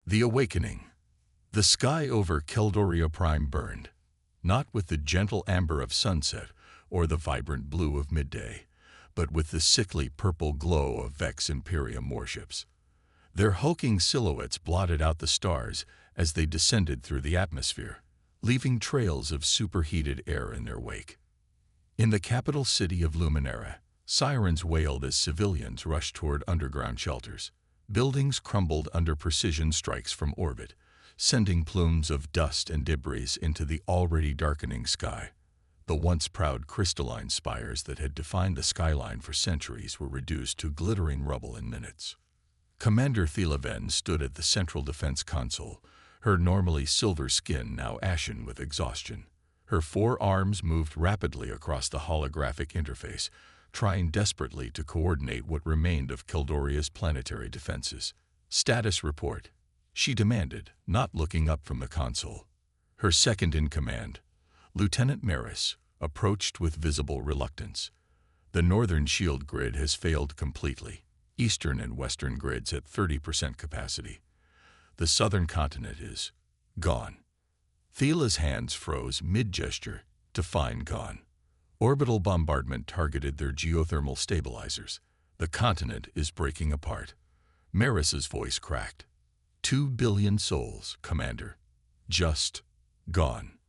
The Awakening. The sky over Keldoria Prime burned, not with the gentle amber of sunset or the vibrant blue of midday, but with the sickly purple glow of Vex Imperium warships. Their hulking silhouettes blotted out the stars as they descended through the atmosphere, leaving trails of superheated air in their wake. In the capital city of Luminera, sirens wailed as civilians rushed toward underground shelters. Buildings crumbled under precision strikes from orbit, sending plumes of dust and debris into the already darkening sky. The once proud crystalline spires that had defined the skyline for centuries were reduced to glittering rubble in minutes. Commander Thela Ven stood at the central defense console, her normally silver skin now ashen with exhaustion. Her four arms moved rapidly across the holographic interface, trying desperately to coordinate what remained of Keldoria's planetary defenses. "Status report," she demanded, not looking up from the console. Her second-in-command, Lieutenant Maris, approached with visible reluctance. "The northern shield grid has failed completely. Eastern and western grids at 30% capacity. The southern continent is gone." Thela's hands froze mid-gesture to find gone. Orbital bombardment targeted their geothermal stabilizers. "The continent is breaking apart." Maris's voice cracked. 2 billion souls, Commander. Just gone.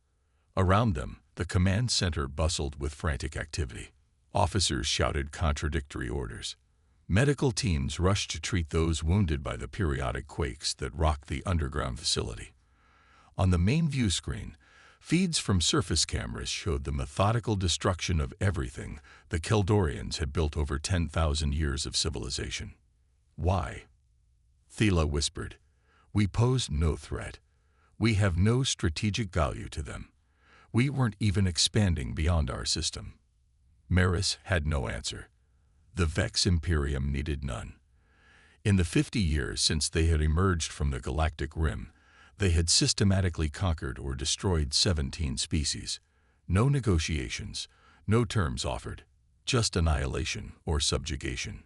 Around them, the command center bustled with frantic activity. Officers shouted contradictory orders. Medical teams rushed to treat those wounded by the periodic quakes that rocked the underground facility. On the main view screen, feeds from surface cameras showed the methodical destruction of everything the Keldorians had built over 10,000 years of civilization. "Why?" Thela whispered. "We pose no threat. We have no strategic value to them. We weren't even expanding beyond our system." Maris had no answer. The Vex Imperium needed none. In the 50 years since they had emerged from the galactic rim, they had systematically conquered or destroyed 17 species. No negotiations, no terms offered, just annihilation or subjugation.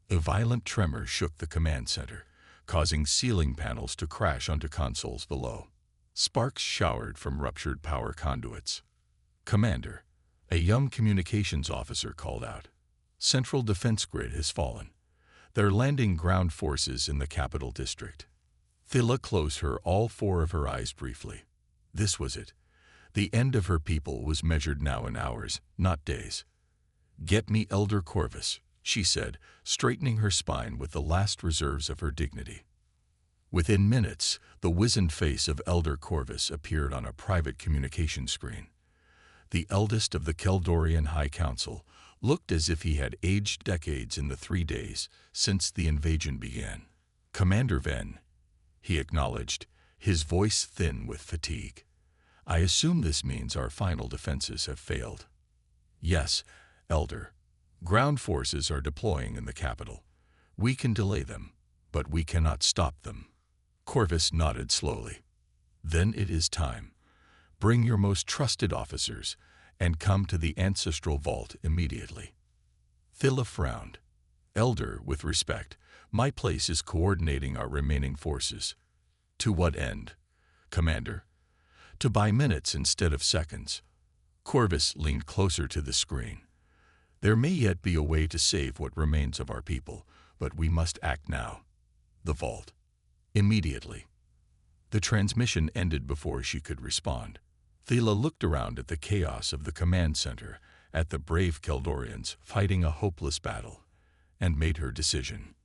A violent tremor shook the command center, causing ceiling panels to crash onto consoles below. Sparks showered from ruptured power conduits. "Commander," a young communications officer called out. "Central defense grid has fallen. They're landing ground forces in the capital district." Thela closed all four of her eyes briefly. This was it. The end of her people was measured now in hours, not days. "Get me Elder Corvus," she said, straightening her spine with the last reserves of her dignity. Within minutes, the wizened face of Elder Corvus appeared on a private communication screen. The eldest of the Keldorian High Council looked as if he had aged decades in the 3 days since the invasion began. "Commander Ven," he acknowledged, his voice thin with fatigue. "I assume this means our final defenses have failed." "Yes, Elder. Ground forces are deploying in the capital. We can delay them, but we cannot stop them." Corvus nodded slowly. "Then it is time. Bring your most trusted officers and come to the ancestral vault immediately." Thela frowned. "Elder, with respect, my place is coordinating our remaining forces." "To what end, Commander?" "To buy minutes instead of seconds." Corvus leaned closer to the screen. "There may yet be a way to save what remains of our people, but we must act now. The vault. Immediately." The transmission ended before she could respond. Thela looked around at the chaos of the command center, at the brave Keldorians fighting a hopeless battle, and made her decision.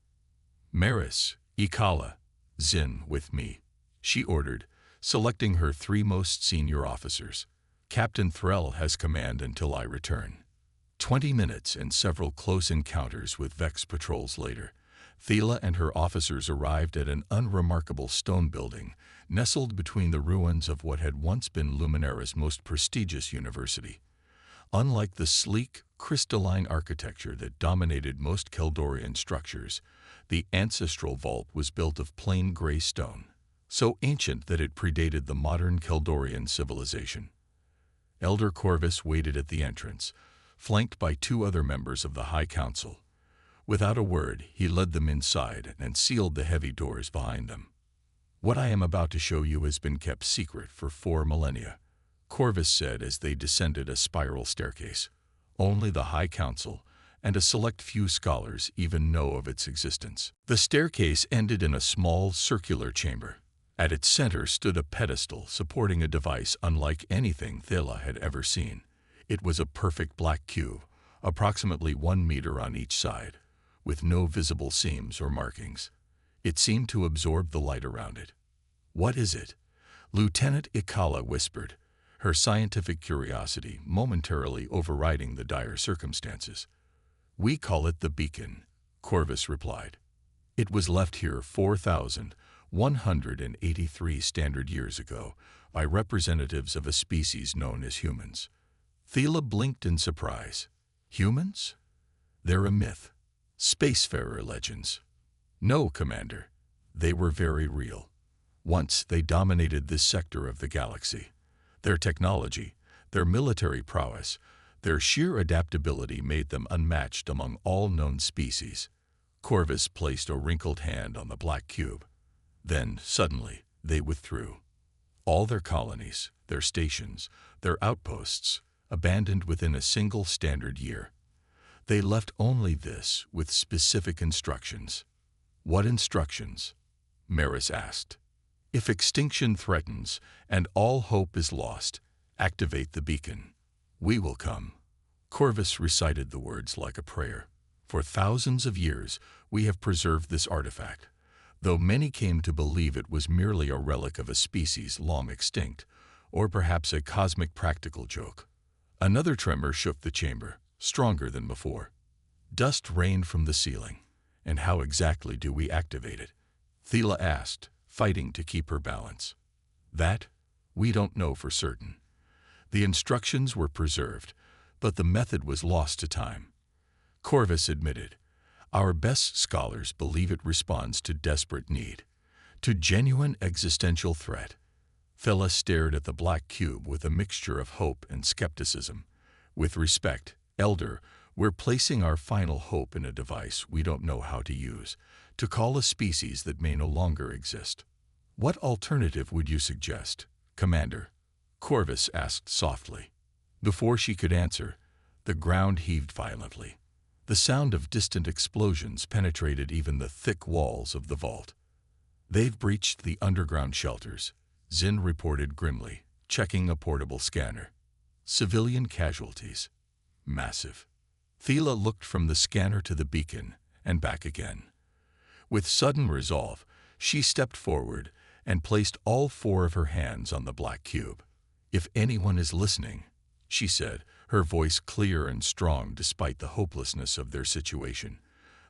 "Maris, Ikala, Zin with me," she ordered, selecting her 3 most senior officers. "Captain Threll has command until I return." 20 minutes and several close encounters with Vex patrols later, Thela and her officers arrived at an unremarkable stone building nestled between the ruins of what had once been Luminera's most prestigious university. Unlike the sleek, crystalline architecture that dominated most Keldorian structures, the ancestral vault was built of plain gray stone, so ancient that it predated the modern Keldorian civilization. Elder Corvus waited at the entrance, flanked by 2 other members of the High Council. Without a word, he led them inside and sealed the heavy doors behind them. What I am about to show you has been kept secret for 4 millennia, Corvus said as they descended a spiral staircase. Only the High Council and a select few scholars even know of its existence. The staircase ended in a small circular chamber. At its center stood a pedestal supporting a device unlike anything Thela had ever seen. It was a perfect black cube, approximately 1 meter on each side, with no visible seams or markings. It seemed to absorb the light around it. "What is it?" Lieutenant Ikala whispered, her scientific curiosity momentarily overriding the dire circumstances. "We call it the beacon," Corvus replied. "It was left here 4,183 standard years ago by representatives of a species known as humans." Thela blinked in surprise. "Humans? They're a myth. Spacefarer legends." "No, Commander. They were very real. Once they dominated this sector of the galaxy. Their technology, their military prowess, their sheer adaptability made them unmatched among all known species." Corvus placed a wrinkled hand on the black cube. Then, suddenly, they withdrew. All their colonies, their stations, their outposts, abandoned within a single standard year. They left only this with specific instructions. "What instructions?" Maris asked. "If extinction threatens and all hope is lost, activate the beacon. We will come." Corvus recited the words like a prayer. "For thousands of years, we have preserved this artifact, though many came to believe it was merely a relic of a species long extinct, or perhaps a cosmic practical joke." Another tremor shook the chamber, stronger than before. Dust rained from the ceiling. "And how exactly do we activate it?" Thela asked, fighting to keep her balance. "That, we don't know for certain. The instructions were preserved, but the method was lost to time." Corvus admitted, "Our best scholars believe it responds to desperate need, to genuine existential threat." Thela stared at the black cube with a mixture of hope and skepticism. "With respect, Elder, we're placing our final hope in a device we don't know how to use, to call a species that may no longer exist." "What alternative would you suggest, Commander?" Corvus asked softly. Before she could answer, the ground heaved violently. The sound of distant explosions penetrated even the thick walls of the vault. "They've breached the underground shelters," Zinn reported grimly, checking a portable scanner. "Civilian casualties. Massive." Thela looked from the scanner to the beacon and back again. With sudden resolve, she stepped forward and placed all 4 of her hands on the black cube. "If anyone is listening," she said, her voice clear and strong despite the hopelessness of their situation,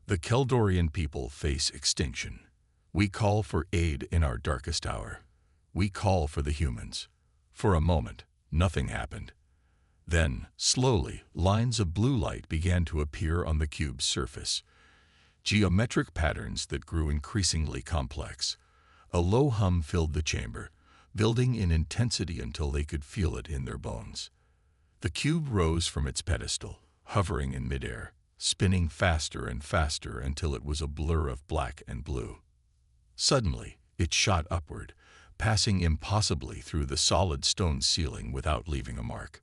"the Keldorian people face extinction. We call for aid in our darkest hour. We call for the humans." For a moment, nothing happened. Then, slowly, lines of blue light began to appear on the cube's surface. Geometric patterns that grew increasingly complex. A low hum filled the chamber, building in intensity until they could feel it in their bones. The cube rose from its pedestal, hovering in midair, spinning faster and faster until it was a blur of black and blue. Suddenly, it shot upward, passing impossibly through the solid stone ceiling without leaving a mark.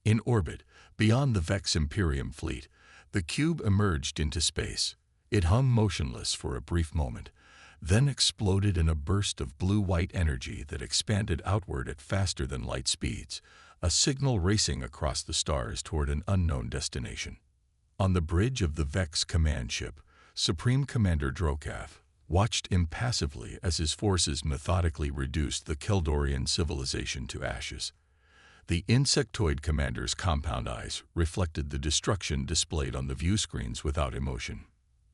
In orbit, beyond the Vex Imperium fleet, the cube emerged into space. It hung motionless for a brief moment, then exploded in a burst of blue-white energy that expanded outward at faster than light speeds, a signal racing across the stars toward an unknown destination. On the bridge of the Vex command ship, Supreme Commander Drokath watched impassively as his forces methodically reduced the Keldorian civilization to ashes. The insectoid commander's compound eyes reflected the destruction displayed on the view screens without emotion.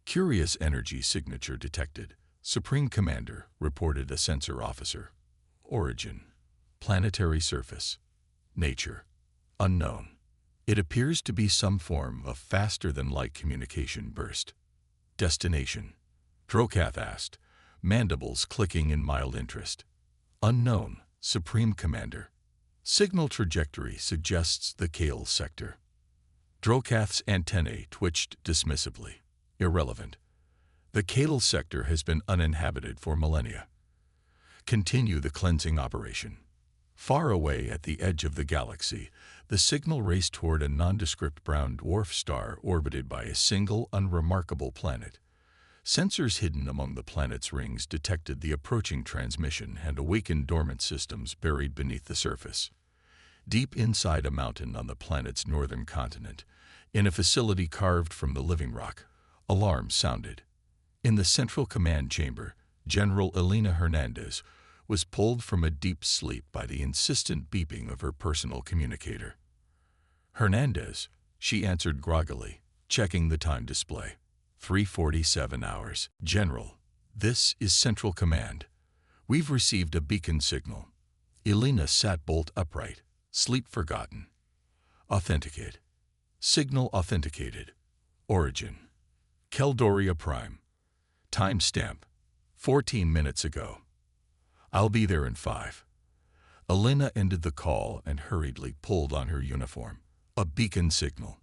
"Curious energy signature detected," Supreme Commander reported a sensor officer. "Origin: planetary surface. Nature: unknown. It appears to be some form of faster-than-light communication burst." "Destination?" Drokath asked, mandibles clicking in mild interest. "Unknown, Supreme Commander. Signal trajectory suggests the Kale sector." Drokath's antennae twitched dismissively. "Irrelevant. The Kale sector has been uninhabited for millennia." Continue the cleansing operation. Far away at the edge of the galaxy, the signal raced toward a nondescript brown dwarf star orbited by a single unremarkable planet. Sensors hidden among the planet's rings detected the approaching transmission and awakened dormant systems buried beneath the surface. Deep inside a mountain on the planet's northern continent, in a facility carved from the living rock, alarms sounded. In the central command chamber, General Elena Hernandez was pulled from a deep sleep by the insistent beeping of her personal communicator. "Hernandez," she answered groggily, checking the time display. 3:47 hours. "General, this is Central Command. We've received a beacon signal." Elena sat bolt upright, sleep forgotten. "Authenticate. Signal authenticated. Origin. Keldoria Prime. Timestamp. 14 minutes ago. I'll be there in 5. Elena ended the call and hurriedly pulled on her uniform. A beacon signal.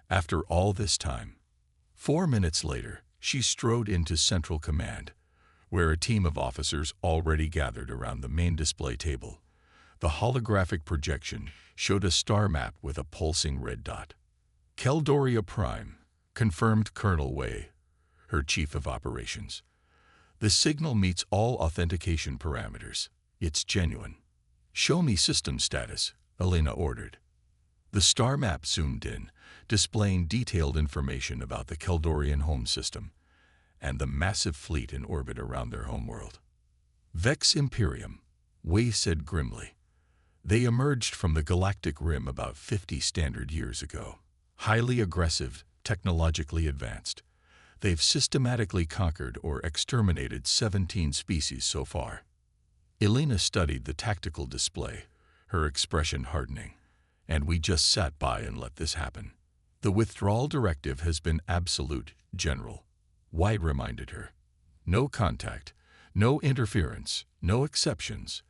After all this time. 4 minutes later, she strode into Central Command, where a team of officers already gathered around the main display table. The holographic projection showed a star map with a pulsing red dot. "Keldoria Prime," confirmed Colonel Wei, her chief of operations. "The signal meets all authentication parameters. It's genuine." "Show me system status," Elena ordered. The star map zoomed in, displaying detailed information about the Keldorian home system and the massive fleet in orbit around their homeworld. "Vex Imperium," Wei said grimly. "They emerged from the galactic rim about 50 standard years ago. Highly aggressive, technologically advanced. They've systematically conquered or exterminated 17 species so far." Elena studied the tactical display, her expression hardening. "And we just sat by and let this happen." "The withdrawal directive has been absolute, General," White reminded her. "No contact, no interference, no exceptions.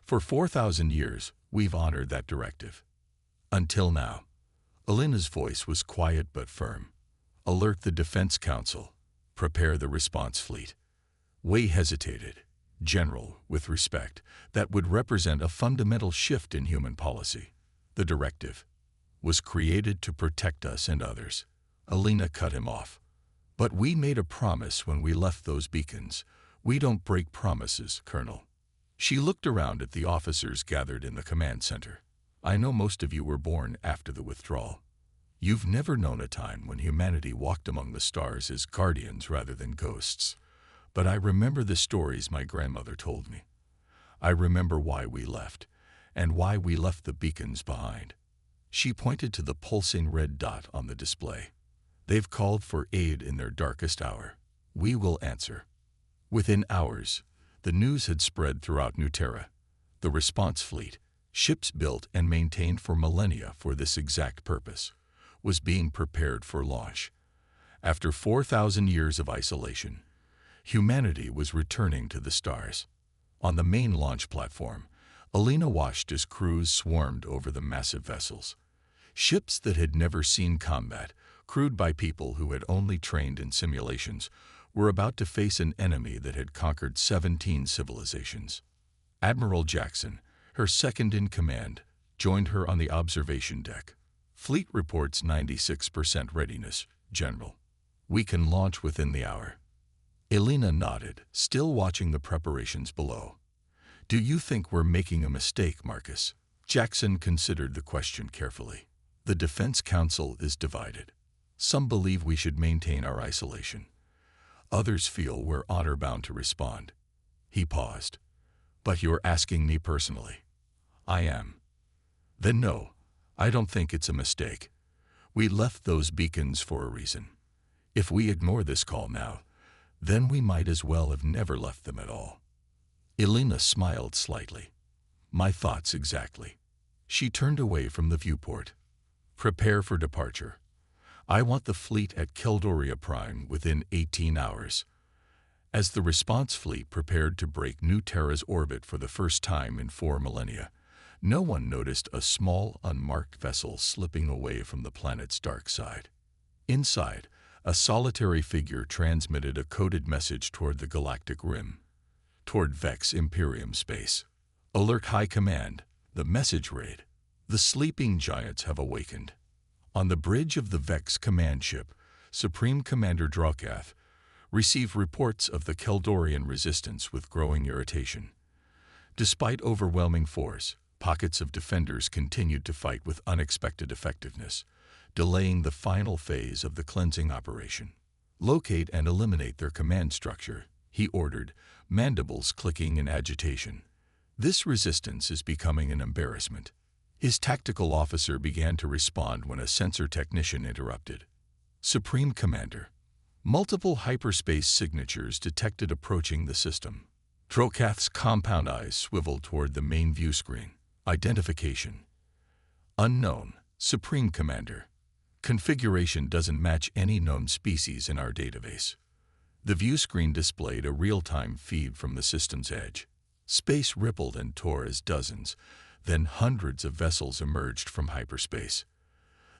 For 4,000 years, we've honored that directive. Until now." Elena's voice was quiet but firm. "Alert the Defense Council. Prepare the response fleet." Wei hesitated. "General, with respect, that would represent a fundamental shift in human policy. The directive was created to protect us and others." Elena cut him off. "But we made a promise when we left those beacons. We don't break promises, Colonel." She looked around at the officers gathered in the command center. "I know most of you were born after the withdrawal. You've never known a time when humanity walked among the stars as guardians rather than ghosts. But I remember the stories my grandmother told me. I remember why we left, and why we left the beacons behind." She pointed to the pulsing red dot on the display. "They've called for aid in their darkest hour. We will answer." Within hours, the news had spread throughout New Terra. The response fleet, ships built and maintained for millennia for this exact purpose, was being prepared for launch. After 4,000 years of isolation, humanity was returning to the stars. On the main launch platform, Elena watched as crews swarmed over the massive vessels. Ships that had never seen combat, crewed by people who had only trained in simulations, were about to face an enemy that had conquered 17 civilizations. Admiral Jackson, her second in command, joined her on the observation deck. "Fleet reports 96% readiness, General. We can launch within the hour." Elena nodded, still watching the preparations below. "Do you think we're making a mistake, Marcus?" Jackson considered the question carefully. "The Defense Council is divided. Some believe we should maintain our isolation. Others feel we're honor-bound to respond." He paused. "But you're asking me personally." "I am." "Then no, I don't think it's a mistake. We left those beacons for a reason. If we ignore this call now, then we might as well have never left them at all." Elena smiled slightly. "My thoughts exactly." She turned away from the viewport. "Prepare for departure. I want the fleet at Keldoria Prime within 18 hours." As the response fleet prepared to break New Terra's orbit for the first time in 4 millennia, no one noticed a small, unmarked vessel slipping away from the planet's dark side. Inside, a solitary figure transmitted a coded message toward the galactic rim. toward Vex Imperium space. Alert High Command, the message read. The sleeping giants have awakened. On the bridge of the Vex command ship, Supreme Commander Drokath received reports of the Keldorian resistance with growing irritation. Despite overwhelming force, pockets of defenders continued to fight with unexpected effectiveness, delaying the final phase of the cleansing operation. Locate and eliminate their command structure, he ordered, mandibles clicking in agitation. This resistance is becoming an embarrassment. His tactical officer began to respond when a sensor technician interrupted. Supreme Commander, multiple hyperspace signatures detected approaching the system. Drokath's compound eyes swiveled toward the main view screen. Identification. Unknown, Supreme Commander. Configuration doesn't match any known species in our database. The view screen displayed a real-time feed from the system's edge. Space rippled and tore as dozens, then hundreds of vessels emerged from hyperspace.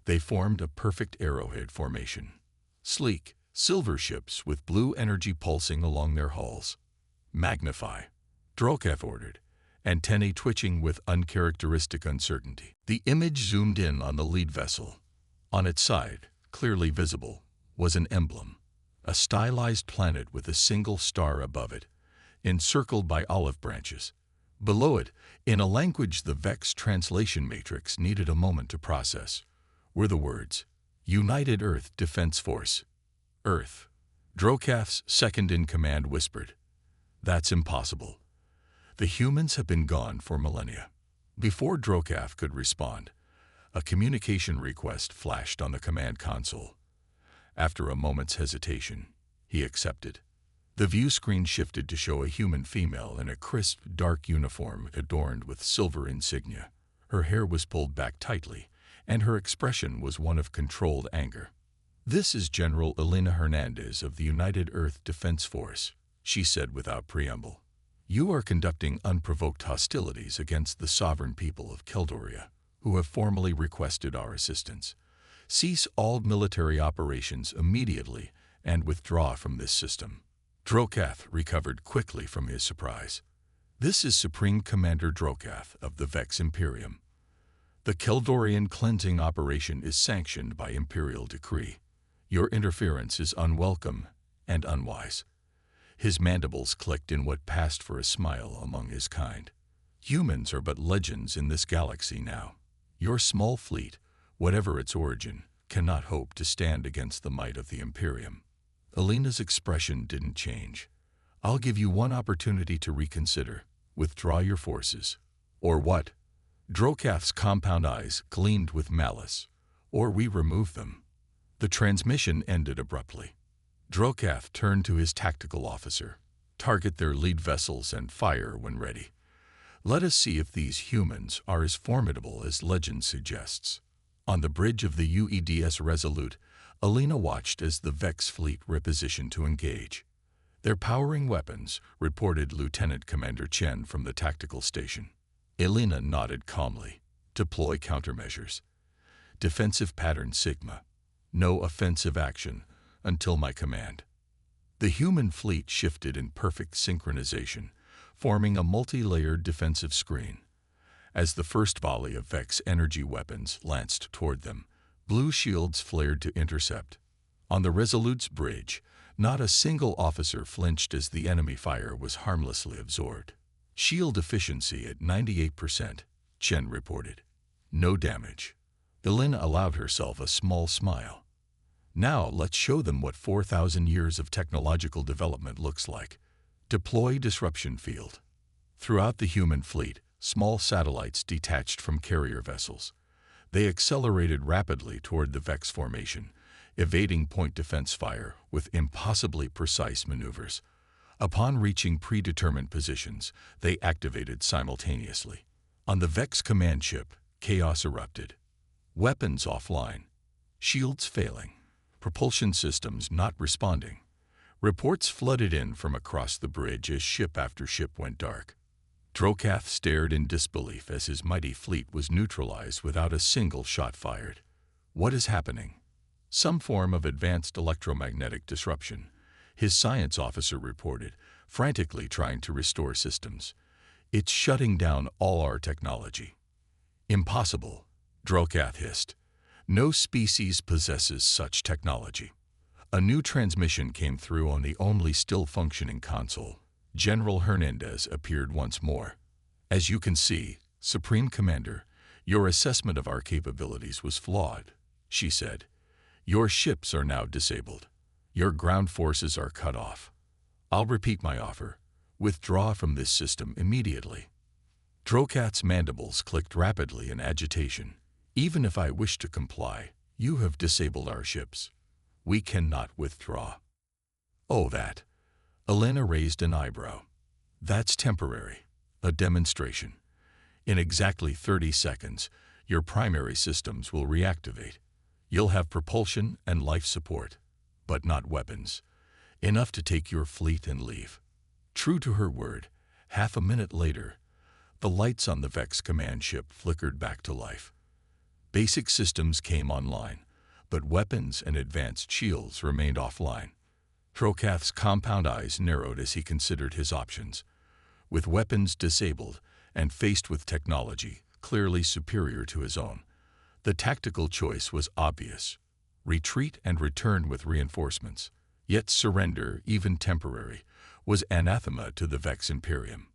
They formed a perfect arrowhead formation. Sleek, silver ships with blue energy pulsing along their hulls. Magnify, Drokath ordered, antennae twitching with uncharacteristic uncertainty. The image zoomed in on the lead vessel. On its side, clearly visible, was an emblem, a stylized planet with a single star above it, encircled by olive branches. Below it, in a language the Vex translation matrix needed a moment to process, were the words, United Earth Defense Force. Earth. Drokath's second-in-command whispered. That's impossible. The humans have been gone for millennia. Before Drokath could respond, a communication request flashed on the command console. After a moment's hesitation, he accepted. The view screen shifted to show a human female in a crisp, dark uniform adorned with silver insignia. Her hair was pulled back tightly, and her expression was one of controlled anger. "This is General Elena Hernandez of the United Earth Defense Force," she said without preamble. "You are conducting unprovoked hostilities against the sovereign people of Keldoria, who have formally requested our assistance. Cease all military operations immediately and withdraw from this system." Drokath recovered quickly from his surprise. "This is Supreme Commander Drokath of the Vex Imperium. The Keldorian cleansing operation is sanctioned by imperial decree. Your interference is unwelcome and unwise." His mandibles clicked in what passed for a smile among his kind. "Humans are but legends in this galaxy now. Your small fleet, whatever its origin, cannot hope to stand against the might of the Imperium." Elena's expression didn't change. "I'll give you one opportunity to reconsider. Withdraw your forces." "Or what?" Drokath's compound eyes gleamed with malice. "Or we remove them." The transmission ended abruptly. Drokath turned to his tactical officer. "Target their lead vessels and fire when ready. Let us see if these humans are as formidable as legend suggests." On the bridge of the UEDS Resolute, Elena watched as the Vex fleet repositioned to engage. "They're powering weapons," reported Lieutenant Commander Chen from the tactical station. Elena nodded calmly. "Deploy countermeasures. Defensive pattern Sigma. No offensive action until my command." The human fleet shifted in perfect synchronization, forming a multi-layered defensive screen. As the first volley of Vex energy weapons lanced toward them, blue shields flared to intercept. On the Resolute's bridge, not a single officer flinched as the enemy fire was harmlessly absorbed. "Shield efficiency at 98%, Chen reported. "No damage." Elena allowed herself a small smile. "Now let's show them what 4,000 years of technological development looks like. Deploy disruption field." Throughout the human fleet, small satellites detached from carrier vessels. They accelerated rapidly toward the Vex formation, evading point defense fire with impossibly precise maneuvers. Upon reaching predetermined positions, they activated simultaneously. On the Vex command ship, chaos erupted. Weapons offline, shields failing, propulsion systems not responding. Reports flooded in from across the bridge as ship after ship went dark. Drokath stared in disbelief as his mighty fleet was neutralized without a single shot fired. "What is happening?" "Some form of advanced electromagnetic disruption," his science officer reported, frantically trying to restore systems. It's shutting down all our technology. Impossible, Drokath hissed. No species possesses such technology. A new transmission came through on the only still functioning console. General Hernandez appeared once more. As you can see, Supreme Commander, your assessment of our capabilities was flawed, she said. Your ships are now disabled. Your ground forces are cut off. I'll repeat my offer. Withdraw from this system immediately. Drokath's mandibles clicked rapidly in agitation. Even if I wish to comply, you have disabled our ships. We cannot withdraw. Oh, that. Elena raised an eyebrow. That's temporary. A demonstration. In exactly 30 seconds, your primary systems will reactivate. You'll have propulsion and life support, but not weapons. Enough to take your fleet and leave. True to her word, half a minute later, the lights on the Vex command ship flickered back to life. Basic systems came online, but weapons and advanced shields remained offline. Drokath's compound eyes narrowed as he considered his options. With weapons disabled and faced with technology clearly superior to his own, the tactical choice was obvious. Retreat and return with reinforcements. Yet surrender, even temporary, was anathema to the Vex Imperium.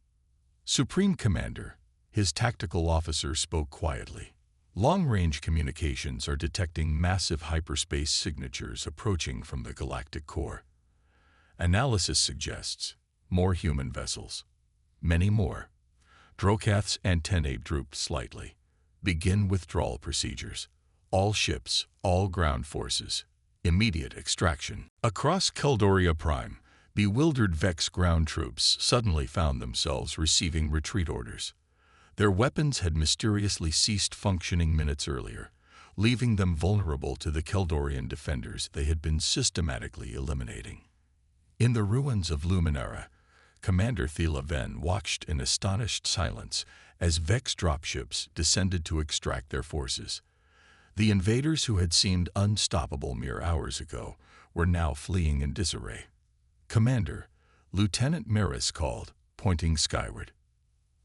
Supreme Commander, his tactical officer spoke quietly. Long-range communications are detecting massive hyperspace signatures approaching from the galactic core. Analysis suggests more human vessels. Many more. Drokath's antennae drooped slightly. Begin withdrawal procedures. All ships, all ground forces. Immediate extraction. Across Keldoria Prime, bewildered Vex ground troops suddenly found themselves receiving retreat orders. Their weapons had mysteriously ceased functioning minutes earlier, leaving them vulnerable to the Keldorian defenders they had been systematically eliminating. In the ruins of Luminara, Commander Thela Ven watched in astonished silence as Vex dropships descended to extract their forces. The invaders who had seemed unstoppable mere hours ago were now fleeing in disarray. Commander, Lieutenant Maris called, pointing skyward.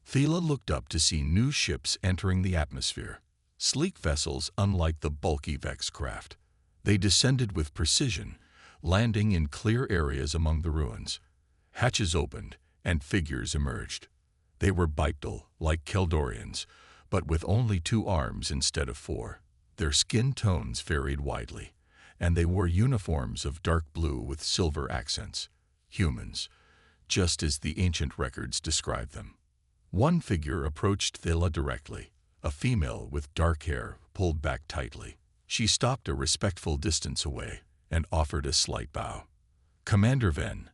Thela looked up to see new ships entering the atmosphere, sleek vessels unlike the bulky Vex craft. They descended with precision, landing in clear areas among the ruins. Hatches opened, and figures emerged. They were bipedal, like Keldorians, but with only 2 arms instead of 4. Their skin tones varied widely, and they wore uniforms of dark blue with silver accents. Humans, just as the ancient records describe them. One figure approached Thela directly, a female with dark hair pulled back tightly. She stopped a respectful distance away and offered a slight bow. Commander Ven,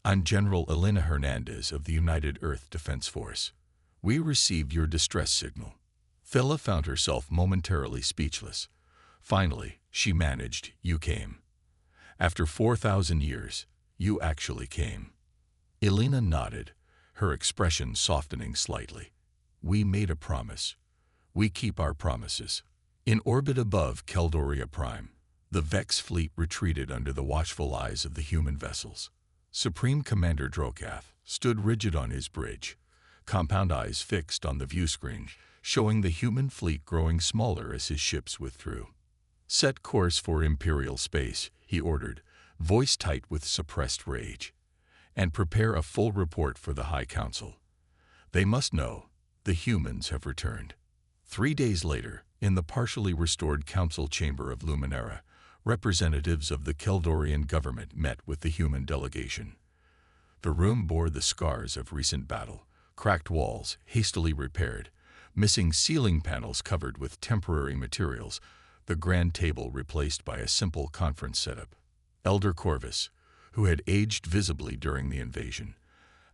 I'm General Elena Hernandez of the United Earth Defense Force. We received your distress signal. Thela found herself momentarily speechless. Finally, she managed, you came. After 4,000 years, you actually came. Elena nodded, her expression softening slightly. We made a promise. We keep our promises. In orbit above Keldoria Prime, the Vex fleet retreated under the watchful eyes of the human vessels. Supreme Commander Drokath stood rigid on his bridge, compound eyes fixed on the viewscreen, showing the human fleet growing smaller as his ships withdrew. Set course for Imperial space, he ordered, voice tight with suppressed rage. And prepare a full report for the High Council. They must know the humans have returned. 3 days later, in the partially restored council chamber of Luminara, representatives of the Keldorian government met with the human delegation. The room bore the scars of recent battle, cracked walls hastily repaired, missing ceiling panels covered with temporary materials, the grand table replaced by a simple conference setup. Elder Corvus, who had aged visibly during the invasion,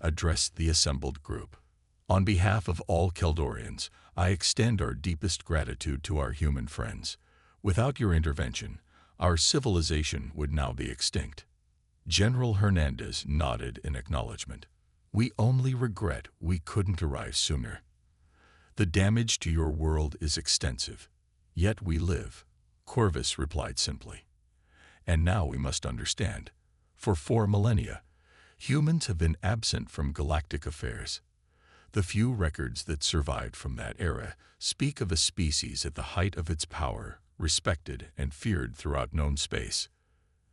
addressed the assembled group. On behalf of all Keldorians, I extend our deepest gratitude to our human friends. Without your intervention, our civilization would now be extinct. General Hernandez nodded in acknowledgement. We only regret we couldn't arrive sooner. The damage to your world is extensive, yet we live, Corvus replied simply. And now we must understand. For 4 millennia, Humans have been absent from galactic affairs. The few records that survived from that era speak of a species at the height of its power, respected and feared throughout known space.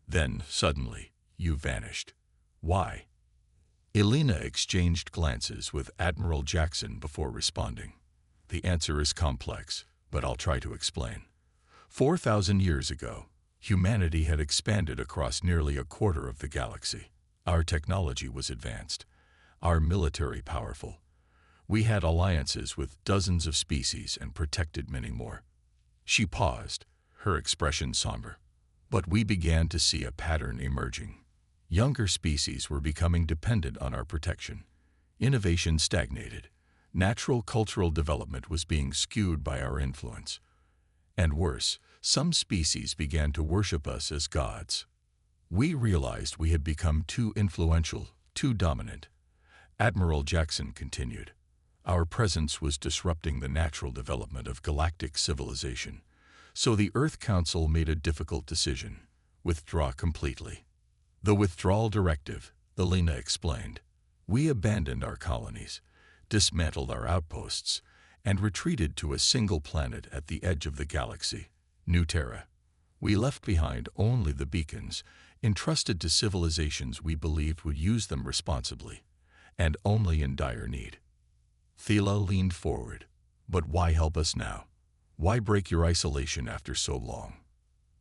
Then, suddenly, you vanished. Why? Elena exchanged glances with Admiral Jackson before responding. The answer is complex, but I'll try to explain. 4,000 years ago, humanity had expanded across nearly a quarter of the galaxy. Our technology was advanced, our military powerful. We had alliances with dozens of species and protected many more. She paused, her expression somber. But we began to see a pattern emerging. Younger species were becoming dependent on our protection. Innovation stagnated. Natural cultural development was being skewed by our influence. And worse, some species began to worship us as gods. We realized we had become too influential, too dominant. Admiral Jackson continued. Our presence was disrupting the natural development of galactic civilization. So the Earth Council made a difficult decision: withdraw completely. The withdrawal directive, Elena explained. We abandoned our colonies, dismantled our outposts, and retreated to a single planet at the edge of the galaxy, New Terra. We left behind only the beacons, entrusted to civilizations we believed would use them responsibly, and only in dire need. Thela leaned forward. But why help us now? Why break your isolation after so long?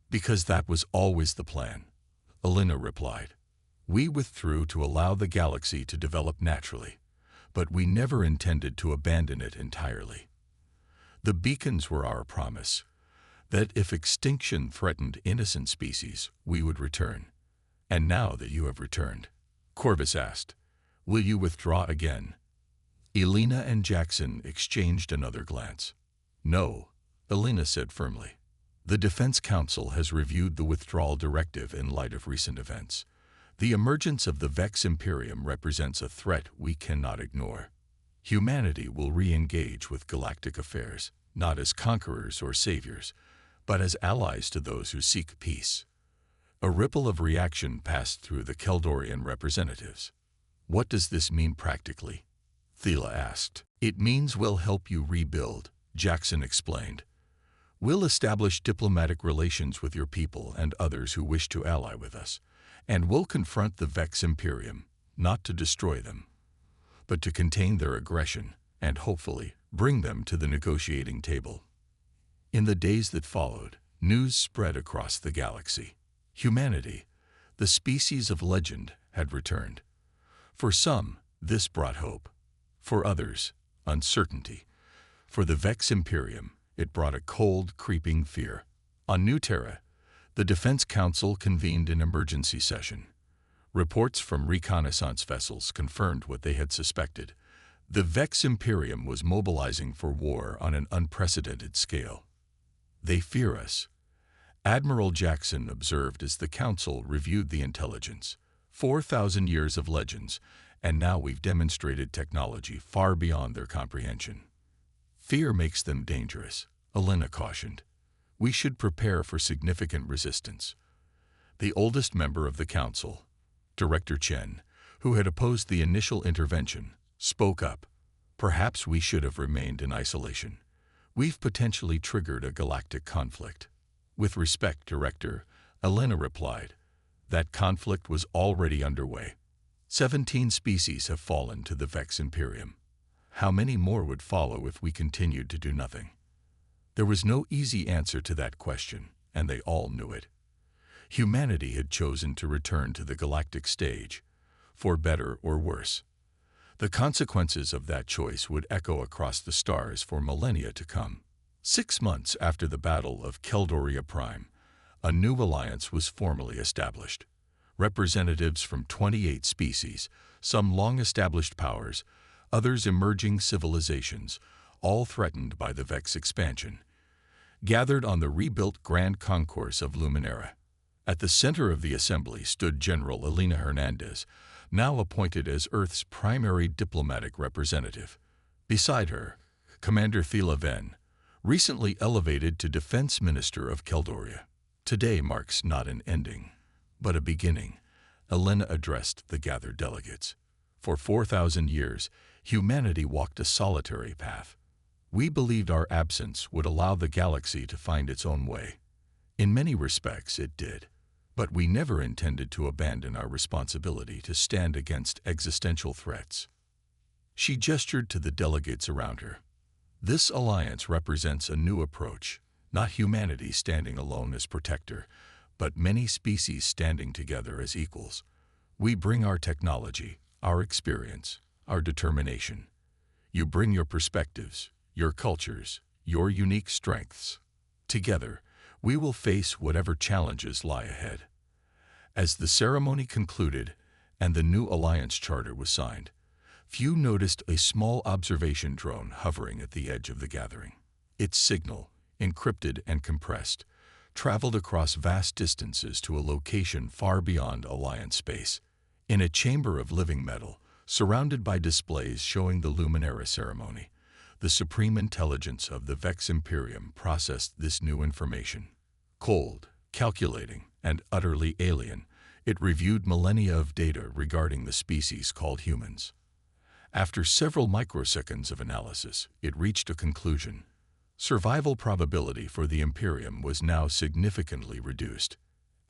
Because that was always the plan, Elena replied. We withdrew to allow the galaxy to develop naturally, but we never intended to abandon it entirely. The beacons were our promise, that if extinction threatened innocent species, we would return. And now that you have returned, Corvus asked, will you withdraw again? Elena and Jackson exchanged another glance. No, Elena said firmly. The Defense Council has reviewed the withdrawal directive in light of recent events. The emergence of the Vex Imperium represents a threat we cannot ignore. Humanity will re-engage with galactic affairs, not as conquerors or saviors, but as allies to those who seek peace. A ripple of reaction passed through the Keldorian representatives. What does this mean practically? Thela asked. It means we'll help you rebuild, Jackson explained. We'll establish diplomatic relations with your people and others who wish to ally with us, and we'll confront the Vex Imperium, not to destroy them, but to contain their aggression and hopefully bring them to the negotiating table. In the days that followed, news spread across the galaxy. Humanity, the species of legend, had returned. For some, this brought hope. For others, uncertainty. For the Vex Imperium, it brought a cold, creeping fear. On New Terra, the Defense Council convened an emergency session. Reports from reconnaissance vessels confirmed what they had suspected. The Vex Imperium was mobilizing for war on an unprecedented scale. They fear us. Admiral Jackson observed as the Council reviewed the intelligence. 4,000 years of legends, and now we've demonstrated technology far beyond their comprehension. Fear makes them dangerous, Elena cautioned. We should prepare for significant resistance. The oldest member of the Council, Director Chen, who had opposed the initial intervention, spoke up. Perhaps we should have remained in isolation. We've potentially triggered a galactic conflict. With respect, Director, Elena replied. That conflict was already underway. 17 species have fallen to the Vex Imperium. How many more would follow if we continued to do nothing? There was no easy answer to that question, and they all knew it. Humanity had chosen to return to the galactic stage, for better or worse. The consequences of that choice would echo across the stars for millennia to come. 6 months after the Battle of Keldoria Prime, a new alliance was formally established. Representatives from 28 species, some long-established powers, others emerging civilizations, all threatened by the Vex expansion, gathered on the rebuilt Grand Concourse of Luminera. At the center of the assembly stood General Elena Hernandez, now appointed as Earth's primary diplomatic representative. Beside her, Commander Thela Ven, recently elevated to Defense Minister of Keldoria. Today marks not an ending, but a beginning, Elena addressed the gathered delegates. For 4,000 years, humanity walked a solitary path. We believed our absence would allow the galaxy to find its own way. In many respects, it did. But we never intended to abandon our responsibility to stand against existential threats. She gestured to the delegates around her. This alliance represents a new approach, not humanity standing alone as protector, but many species standing together as equals. We bring our technology, our experience, our determination. You bring your perspectives, your cultures, your unique strengths. Together, we will face whatever challenges lie ahead. As the ceremony concluded and the new alliance charter was signed, few noticed a small observation drone hovering at the edge of the gathering. Its signal, encrypted and compressed, traveled across vast distances to a location far beyond Alliance space. In a chamber of living metal, surrounded by displays showing the Luminara ceremony, the supreme intelligence of the Vex Imperium processed this new information. Cold, calculating, and utterly alien, it reviewed millennia of data regarding the species called humans. After several microseconds of analysis, it reached a conclusion. Survival probability for the Imperium was now significantly reduced.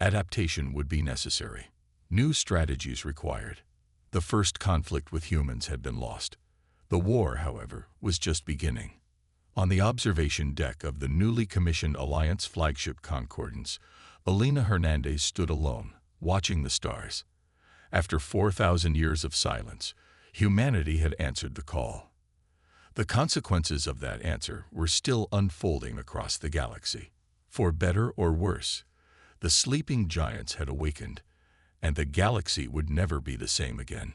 Adaptation would be necessary. New strategies required. The first conflict with humans had been lost. The war, however, was just beginning. On the observation deck of the newly commissioned Alliance flagship Concordance, Elena Hernandez stood alone, watching the stars. After 4,000 years of silence, humanity had answered the call. The consequences of that answer were still unfolding across the galaxy. For better or worse, the sleeping giants had awakened, and the galaxy would never be the same again.